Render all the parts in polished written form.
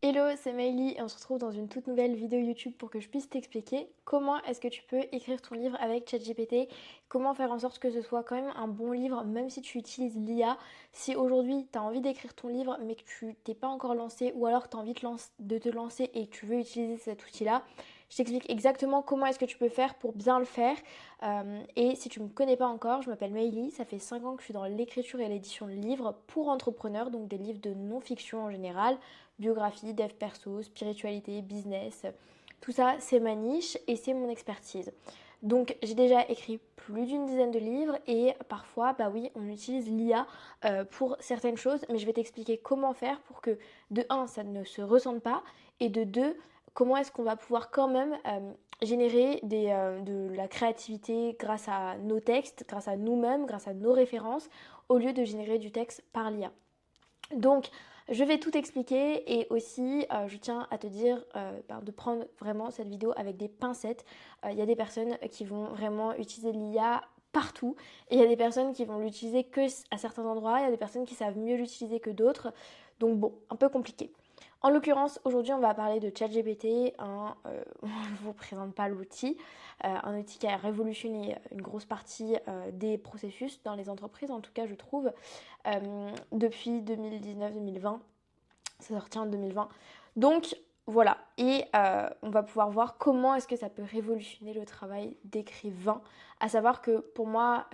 Hello, c'est Maëlie et on se retrouve dans une toute nouvelle vidéo YouTube pour que je puisse t'expliquer comment est-ce que tu peux écrire ton livre avec ChatGPT, comment faire en sorte que ce soit quand même un bon livre même si tu utilises l'IA. Si aujourd'hui tu as envie d'écrire ton livre mais que tu t'es pas encore lancé ou alors tu as envie de te lancer et que tu veux utiliser cet outil-là, je t'explique exactement comment est-ce que tu peux faire pour bien le faire. Et si tu ne me connais pas encore, je m'appelle Maëlie, ça fait 5 ans que je suis dans l'écriture et l'édition de livres pour entrepreneurs, donc des livres de non-fiction en général, biographie, dev perso, spiritualité, business. Tout ça, c'est ma niche et c'est mon expertise. Donc j'ai déjà écrit plus d'une dizaine de livres et parfois, bah oui, on utilise l'IA pour certaines choses, mais je vais t'expliquer comment faire pour que de un, ça ne se ressente pas et de deux, comment est-ce qu'on va pouvoir quand même générer de la créativité grâce à nos textes, grâce à nous-mêmes, grâce à nos références, au lieu de générer du texte par l'IA. Donc, je vais tout expliquer et aussi, je tiens à te dire de prendre vraiment cette vidéo avec des pincettes. Il y a des personnes qui vont vraiment utiliser l'IA partout et il y a des personnes qui vont l'utiliser que à certains endroits, il y a des personnes qui savent mieux l'utiliser que d'autres. Donc bon, un peu compliqué. En l'occurrence, aujourd'hui, on va parler de ChatGPT. On ne vous présente pas l'outil, un outil qui a révolutionné une grosse partie des processus dans les entreprises, en tout cas, je trouve, depuis 2019-2020. C'est sorti en 2020. Donc, voilà. Et on va pouvoir voir comment est-ce que ça peut révolutionner le travail d'écrivain. À savoir que pour moi,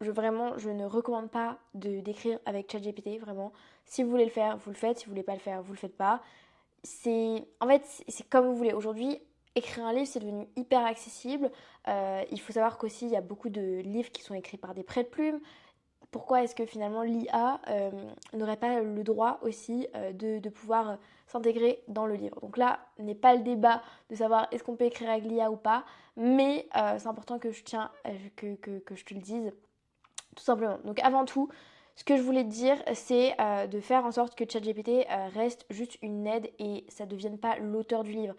je ne recommande pas d'écrire avec ChatGPT, vraiment. Si vous voulez le faire, vous le faites. Si vous voulez pas le faire, vous le faites pas. En fait, c'est comme vous voulez. Aujourd'hui, écrire un livre, c'est devenu hyper accessible. Il faut savoir qu'aussi, il y a beaucoup de livres qui sont écrits par des prêts de plumes. Pourquoi est-ce que finalement l'IA n'aurait pas le droit aussi de pouvoir s'intégrer dans le livre. Donc là, n'est pas le débat de savoir est-ce qu'on peut écrire avec l'IA ou pas, mais c'est important que je tiens que je te le dise tout simplement. Donc avant tout, ce que je voulais te dire, c'est de faire en sorte que ChatGPT reste juste une aide et ça ne devienne pas l'auteur du livre.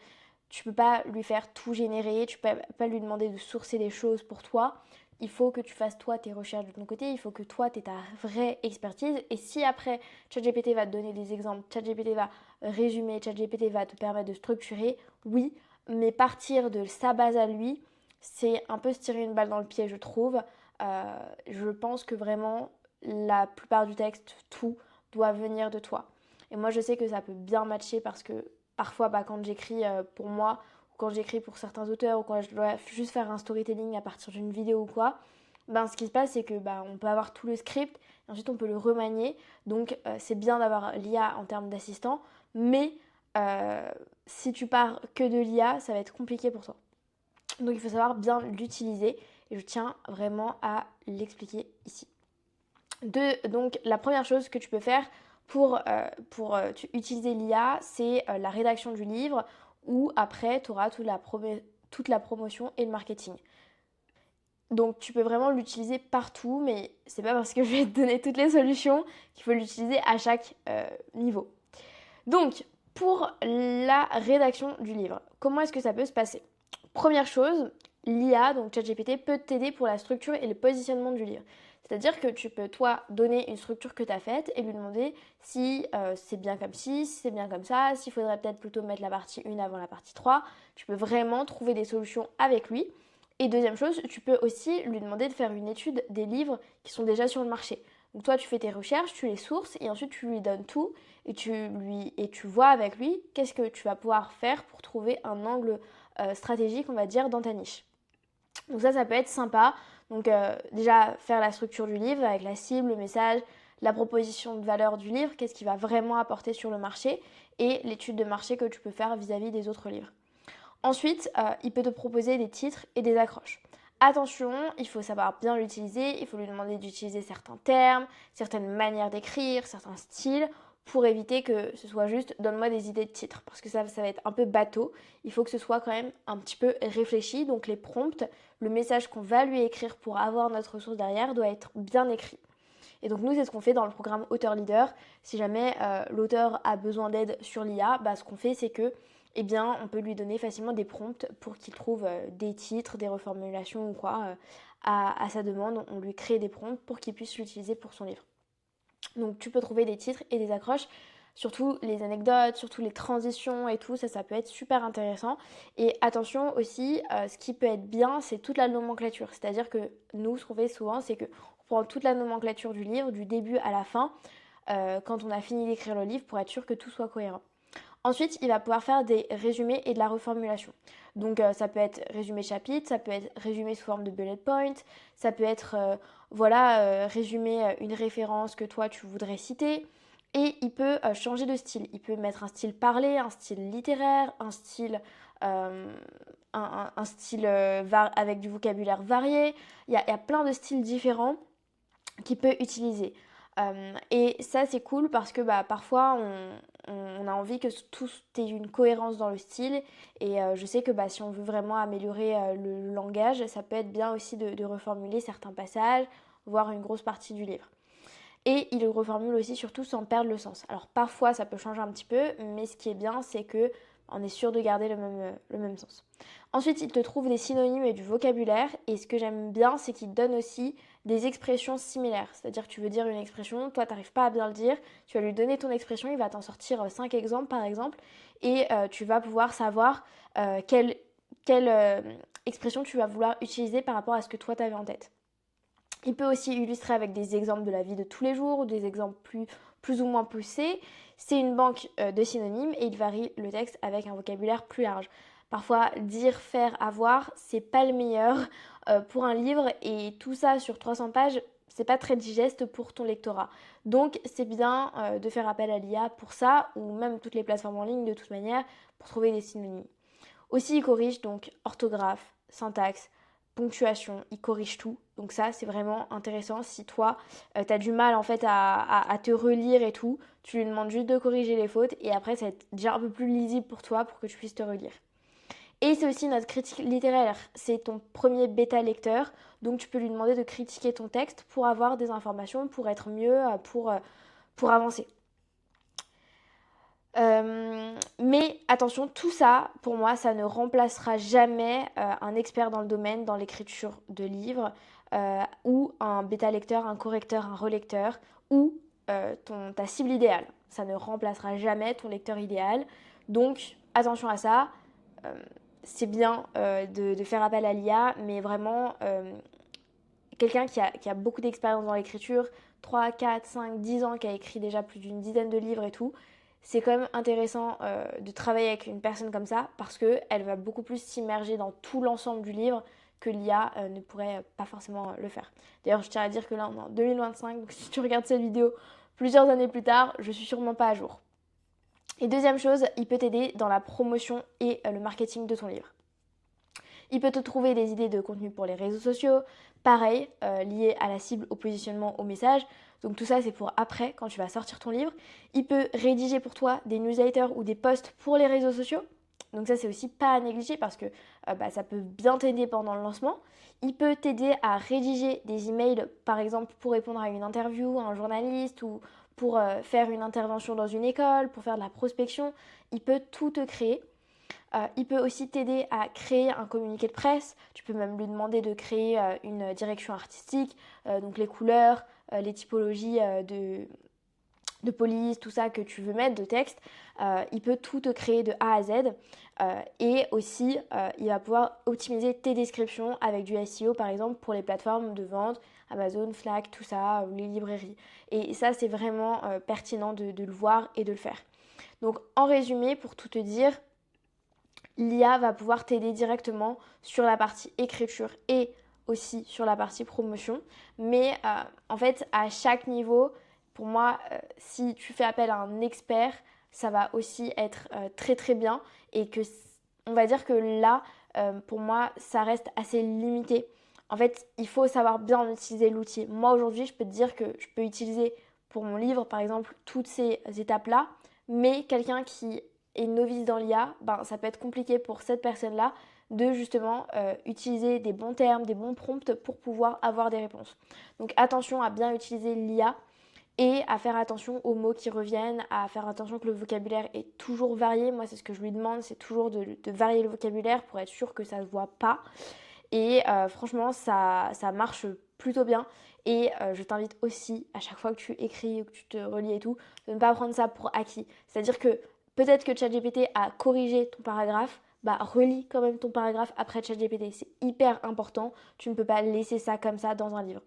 Tu peux pas lui faire tout générer, tu peux pas lui demander de sourcer des choses pour toi. Il faut que tu fasses toi tes recherches de ton côté, il faut que toi tu aies ta vraie expertise. Et si après ChatGPT va te donner des exemples, ChatGPT va résumer, ChatGPT va te permettre de structurer, oui, mais partir de sa base à lui, c'est un peu se tirer une balle dans le pied, je trouve. Je pense que vraiment la plupart du texte, tout doit venir de toi. Et moi je sais que ça peut bien matcher parce que parfois quand j'écris pour moi, ou quand j'écris pour certains auteurs, ou quand je dois juste faire un storytelling à partir d'une vidéo ou quoi, ce qui se passe c'est que on peut avoir tout le script, et ensuite on peut le remanier. Donc c'est bien d'avoir l'IA en termes d'assistant, mais euh, si tu pars que de l'IA, ça va être compliqué pour toi. Donc il faut savoir bien l'utiliser et je tiens vraiment à l'expliquer ici. Donc la première chose que tu peux faire pour utiliser l'IA, c'est la rédaction du livre où après tu auras toute la promotion et le marketing. Donc tu peux vraiment l'utiliser partout, mais c'est pas parce que je vais te donner toutes les solutions qu'il faut l'utiliser à chaque niveau. Donc pour la rédaction du livre, comment est-ce que ça peut se passer? Première chose, l'IA, donc ChatGPT, peut t'aider pour la structure et le positionnement du livre. C'est-à-dire que tu peux, toi, donner une structure que tu as faite et lui demander si c'est bien comme ci, si c'est bien comme ça, s'il faudrait peut-être plutôt mettre la partie 1 avant la partie 3. Tu peux vraiment trouver des solutions avec lui. Et deuxième chose, tu peux aussi lui demander de faire une étude des livres qui sont déjà sur le marché. Donc toi, tu fais tes recherches, tu les sources et ensuite tu lui donnes tout et tu vois avec lui qu'est-ce que tu vas pouvoir faire pour trouver un angle stratégique, on va dire, dans ta niche. Donc ça peut être sympa. Donc déjà faire la structure du livre avec la cible, le message, la proposition de valeur du livre, qu'est-ce qui va vraiment apporter sur le marché et l'étude de marché que tu peux faire vis-à-vis des autres livres. Ensuite, il peut te proposer des titres et des accroches. Attention, il faut savoir bien l'utiliser, il faut lui demander d'utiliser certains termes, certaines manières d'écrire, certains styles pour éviter que ce soit juste donne-moi des idées de titres parce que ça va être un peu bateau. Il faut que ce soit quand même un petit peu réfléchi. Donc les prompts, le message qu'on va lui écrire pour avoir notre ressource derrière doit être bien écrit. Et donc nous, c'est ce qu'on fait dans le programme Auteur Leader. Si jamais l'auteur a besoin d'aide sur l'IA, ce qu'on fait, c'est que on peut lui donner facilement des prompts pour qu'il trouve des titres, des reformulations ou quoi à sa demande. On lui crée des prompts pour qu'il puisse l'utiliser pour son livre. Donc tu peux trouver des titres et des accroches surtout les anecdotes, surtout les transitions et tout, ça peut être super intéressant. Et attention aussi, ce qui peut être bien, c'est toute la nomenclature. C'est-à-dire que nous, ce qu'on fait souvent, c'est qu'on prend toute la nomenclature du livre, du début à la fin, quand on a fini d'écrire le livre, pour être sûr que tout soit cohérent. Ensuite, il va pouvoir faire des résumés et de la reformulation. Donc ça peut être résumé chapitre, ça peut être résumé sous forme de bullet point, ça peut être résumer une référence que toi tu voudrais citer. Et il peut changer de style. Il peut mettre un style parlé, un style littéraire, un style, avec du vocabulaire varié. Il y a plein de styles différents qu'il peut utiliser. Et ça c'est cool parce que parfois on a envie que tout ait une cohérence dans le style et je sais que si on veut vraiment améliorer le langage, ça peut être bien aussi de reformuler certains passages, voire une grosse partie du livre. Et il le reformule aussi surtout sans perdre le sens. Alors parfois ça peut changer un petit peu, mais ce qui est bien c'est que on est sûr de garder le même sens. Ensuite, il te trouve des synonymes et du vocabulaire. Et ce que j'aime bien, c'est qu'il te donne aussi des expressions similaires. C'est-à-dire que tu veux dire une expression, toi, tu n'arrives pas à bien le dire. Tu vas lui donner ton expression, il va t'en sortir 5 exemples, par exemple. Et tu vas pouvoir savoir quelle expression tu vas vouloir utiliser par rapport à ce que toi, tu avais en tête. Il peut aussi illustrer avec des exemples de la vie de tous les jours ou des exemples plus ou moins poussés. C'est une banque de synonymes et il varie le texte avec un vocabulaire plus large. Parfois, dire, faire, avoir, c'est pas le meilleur pour un livre et tout ça sur 300 pages, c'est pas très digeste pour ton lectorat. Donc, c'est bien de faire appel à l'IA pour ça ou même toutes les plateformes en ligne de toute manière pour trouver des synonymes. Aussi, il corrige donc orthographe, syntaxe, ponctuation, il corrige tout. Donc ça, c'est vraiment intéressant. Si toi, tu as du mal en fait à te relire et tout, tu lui demandes juste de corriger les fautes et après, ça va être déjà un peu plus lisible pour toi pour que tu puisses te relire. Et c'est aussi notre critique littéraire. C'est ton premier bêta lecteur, donc tu peux lui demander de critiquer ton texte pour avoir des informations, pour être mieux, pour avancer. Mais attention, tout ça, pour moi, ça ne remplacera jamais un expert dans le domaine, dans l'écriture de livres, ou un bêta-lecteur, un correcteur, un relecteur, ou ta cible idéale. Ça ne remplacera jamais ton lecteur idéal. Donc, attention à ça. C'est bien de faire appel à l'IA, mais vraiment, quelqu'un qui a beaucoup d'expérience dans l'écriture, 3, 4, 5, 10 ans, qui a écrit déjà plus d'une dizaine de livres et tout, c'est quand même intéressant de travailler avec une personne comme ça parce qu'elle va beaucoup plus s'immerger dans tout l'ensemble du livre que l'IA ne pourrait pas forcément le faire. D'ailleurs, je tiens à dire que là, on est en 2025, donc si tu regardes cette vidéo plusieurs années plus tard, je suis sûrement pas à jour. Et deuxième chose, il peut t'aider dans la promotion et le marketing de ton livre. Il peut te trouver des idées de contenu pour les réseaux sociaux, pareil, lié à la cible, au positionnement, au message. Donc tout ça, c'est pour après, quand tu vas sortir ton livre. Il peut rédiger pour toi des newsletters ou des posts pour les réseaux sociaux. Donc ça, c'est aussi pas à négliger parce que ça peut bien t'aider pendant le lancement. Il peut t'aider à rédiger des emails, par exemple, pour répondre à une interview, à un journaliste ou pour faire une intervention dans une école, pour faire de la prospection. Il peut tout te créer. Il peut aussi t'aider à créer un communiqué de presse. Tu peux même lui demander de créer une direction artistique, donc les couleurs, les typologies de police, tout ça que tu veux mettre, de texte. Il peut tout te créer de A à Z. Et aussi, il va pouvoir optimiser tes descriptions avec du SEO, par exemple, pour les plateformes de vente, Amazon, Slack, tout ça, ou les librairies. Et ça, c'est vraiment pertinent de le voir et de le faire. Donc, en résumé, pour tout te dire, l'IA va pouvoir t'aider directement sur la partie écriture et aussi sur la partie promotion. Mais en fait, à chaque niveau, pour moi, si tu fais appel à un expert, ça va aussi être très très bien. Et que, on va dire que là, pour moi, ça reste assez limité. En fait, il faut savoir bien utiliser l'outil. Moi, aujourd'hui, je peux te dire que je peux utiliser pour mon livre, par exemple, toutes ces étapes-là. Mais quelqu'un qui est novice dans l'IA, ça peut être compliqué pour cette personne-là de justement utiliser des bons termes, des bons prompts pour pouvoir avoir des réponses. Donc attention à bien utiliser l'IA et à faire attention aux mots qui reviennent, à faire attention que le vocabulaire est toujours varié. Moi, c'est ce que je lui demande, c'est toujours de varier le vocabulaire pour être sûr que ça ne se voit pas. Et franchement, ça marche plutôt bien. Et je t'invite aussi, à chaque fois que tu écris ou que tu te relis et tout, de ne pas prendre ça pour acquis. C'est-à-dire que peut-être que ChatGPT a corrigé ton paragraphe, bah relis quand même ton paragraphe après ChatGPT. C'est hyper important. Tu ne peux pas laisser ça comme ça dans un livre.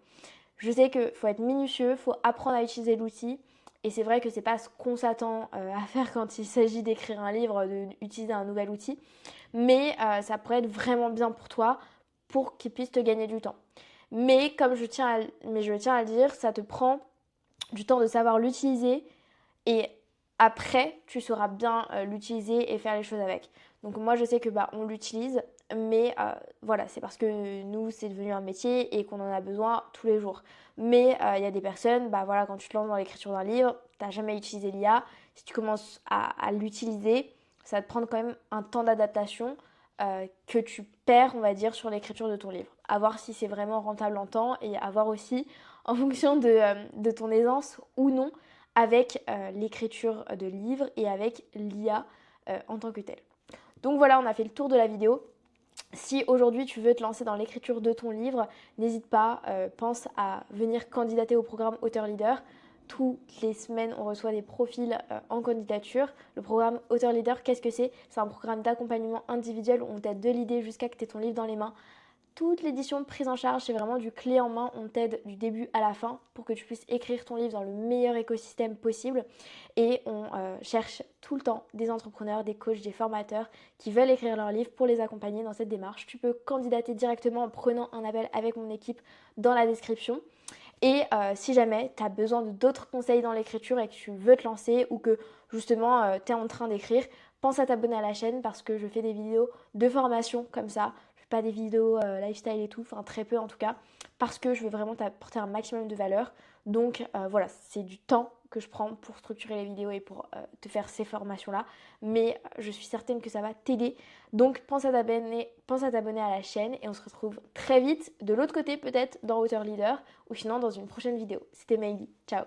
Je sais qu'il faut être minutieux, il faut apprendre à utiliser l'outil. Et c'est vrai que c'est pas ce qu'on s'attend à faire quand il s'agit d'écrire un livre, d'utiliser un nouvel outil. Mais ça pourrait être vraiment bien pour toi pour qu'il puisse te gagner du temps. Mais comme je tiens à le dire, ça te prend du temps de savoir l'utiliser et après, tu sauras bien l'utiliser et faire les choses avec. Donc moi, je sais que on l'utilise, mais voilà, c'est parce que nous, c'est devenu un métier et qu'on en a besoin tous les jours. Mais il y a des personnes, voilà, quand tu te lances dans l'écriture d'un livre, tu n'as jamais utilisé l'IA. Si tu commences à l'utiliser, ça va te prendre quand même un temps d'adaptation que tu perds, on va dire, sur l'écriture de ton livre. À voir si c'est vraiment rentable en temps et à voir aussi en fonction de ton aisance ou non avec l'écriture de livres et avec l'IA en tant que telle. Donc voilà, on a fait le tour de la vidéo. Si aujourd'hui tu veux te lancer dans l'écriture de ton livre, n'hésite pas, pense à venir candidater au programme Auteur Leader. Toutes les semaines, on reçoit des profils en candidature. Le programme Auteur Leader, qu'est-ce que c'est? C'est un programme d'accompagnement individuel où on t'aide de l'idée jusqu'à que tu aies ton livre dans les mains. Toute l'édition prise en charge, c'est vraiment du clé en main. On t'aide du début à la fin pour que tu puisses écrire ton livre dans le meilleur écosystème possible. Et on cherche tout le temps des entrepreneurs, des coachs, des formateurs qui veulent écrire leur livre pour les accompagner dans cette démarche. Tu peux candidater directement en prenant un appel avec mon équipe dans la description. Et si jamais tu as besoin d'autres conseils dans l'écriture et que tu veux te lancer ou que justement tu es en train d'écrire, pense à t'abonner à la chaîne parce que je fais des vidéos de formation comme ça. Pas des vidéos lifestyle et tout, enfin très peu en tout cas, parce que je veux vraiment t'apporter un maximum de valeur. Donc voilà, c'est du temps que je prends pour structurer les vidéos et pour te faire ces formations-là. Mais je suis certaine que ça va t'aider. Donc pense à t'abonner à la chaîne et on se retrouve très vite de l'autre côté peut-être dans Auteur Leader ou sinon dans une prochaine vidéo. C'était Maïli, ciao.